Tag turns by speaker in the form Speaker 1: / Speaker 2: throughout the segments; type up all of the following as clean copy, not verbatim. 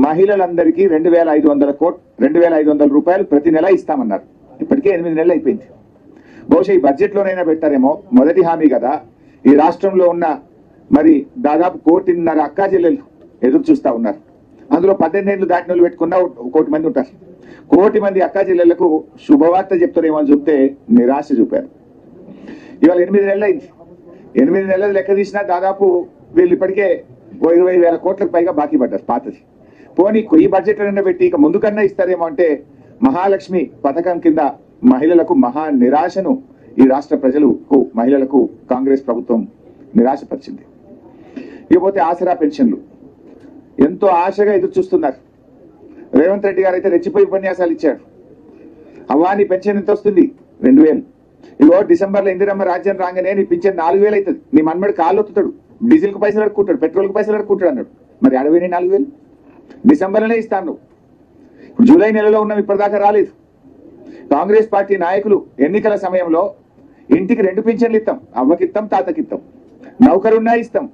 Speaker 1: మహిళలందరికీ 2,500 రూపాయలు ప్రతి నెల ఇస్తామన్నారు. ఇప్పటికే 8 నెలలు అయిపోయింది. బహుశా ఈ బడ్జెట్లోనైనా పెట్టారేమో. మొదటి హామీ కదా. ఈ రాష్ట్రంలో ఉన్న మరి దాదాపు 1.5 అక్కా చెల్లెలు ఎదురు చూస్తా ఉన్నారు. అందులో 18 ఏళ్ళు దాటిన వాళ్ళు పెట్టుకున్న 1 కోటి మంది ఉంటారు. 1 కోటి మంది అక్కా చెల్లెళ్లకు శుభవార్త చెప్తారేమో అని చెప్తే నిరాశ చూపారు. ఇవాళ 8 నెలలు అయింది. 8 నెలలు లెక్క తీసినా దాదాపు వీళ్ళు ఇప్పటికే 20,000 కోట్లకు పైగా బాకీ పడ్డారు పాతది. పోనీ ఈ బడ్జెట్ అయినా పెట్టి ఇక ముందు కన్నా ఇస్తారేమో అంటే మహాలక్ష్మి పథకం కింద మహిళలకు మహా నిరాశను ఈ రాష్ట్ర ప్రజలకు మహిళలకు కాంగ్రెస్ ప్రభుత్వం నిరాశపరిచింది. ఇకపోతే ఆసరా పెన్షన్లు ఎంతో ఆశగా ఎదురు చూస్తున్నారు. రేవంత్ రెడ్డి గారు అయితే రెచ్చిపోయి ఉపన్యాసాలు ఇచ్చాడు. అవ్వాని పెన్షన్ ఎంత వస్తుంది? 2,000. ఇగో డిసెంబర్లో ఇందిరమ్మ రాజ్యం రాగానే నీ పింఛన్ 4,000 అవుతుంది. నీ మన్మడి కాళ్ళు ఒత్తుతాడు, డీజిల్ కు పైసలు అడుక్కుంటాడు, పెట్రోల్ కు పైసలు అడుక్కుంటాడు అన్నాడు. మరి 4,000 డిసెంబర్లోనే ఇస్తాను. ఇప్పుడు జూలై నెలలో ఉన్నాం, ఇప్పటిదాకా రాలేదు. కాంగ్రెస్ పార్టీ నాయకులు ఎన్నికల సమయంలో ఇంటికి 2 పింఛన్లు ఇస్తాం, అవ్వకిస్తాం, తాతకిస్తాం, నౌకరున్నా ఇస్తాం,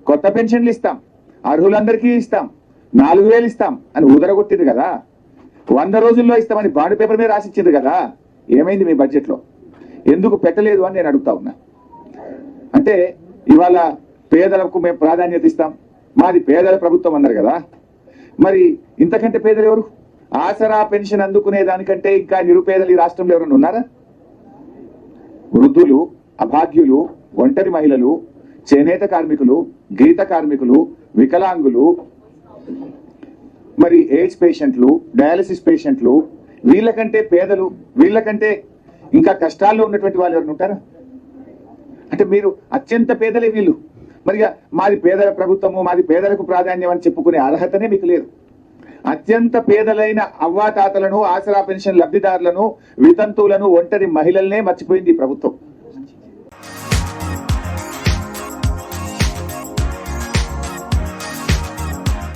Speaker 1: కొత్త పెన్షన్లు ఇస్తాం, అర్హులందరికీ ఇస్తాం, 4,000 ఇస్తాం అని ఉదరగొట్టింది కదా. 100 రోజుల్లో ఇస్తామని బాండ్ పేపర్ మీద రాసిచ్చింది కదా. ఏమైంది మీ బడ్జెట్ లో? ఎందుకు పెట్టలేదు అని నేను అడుగుతా ఉన్నా. అంటే ఇవాళ పేదలకు మేము ప్రాధాన్యత ఇస్తాం, మాది పేదల ప్రభుత్వం అన్నారు కదా. మరి ఇంతకంటే పేదలు ఎవరు? ఆసరా పెన్షన్ అందుకునే దానికంటే ఇంకా నిరుపేదలు ఈ రాష్ట్రంలో ఎవరైనా ఉన్నారా? వృద్ధులు, అభాగ్యులు, ఒంటరి మహిళలు, చేనేత కార్మికులు, గీత కార్మికులు, వికలాంగులు, మరి ఎయిడ్స్ పేషెంట్లు, డయాలసిస్ పేషెంట్లు, వీళ్ళకంటే పేదలు, వీళ్ళకంటే ఇంకా కష్టాల్లో ఉన్నటువంటి వాళ్ళు ఎవరైనా ఉంటారా? అంటే మీరు అత్యంత పేదలే వీళ్ళు. మరి మాది పేదల ప్రభుత్వము, మాది పేదలకు ప్రాధాన్యం అని చెప్పుకునే అర్హతనే మీకు లేదు. అత్యంత పేదలైన అవ్వాతాతలను, ఆసరా పెన్షన్ లబ్ధిదారులను, వితంతువులను, ఒంటరి మహిళలనే మర్చిపోయింది ఈ ప్రభుత్వం.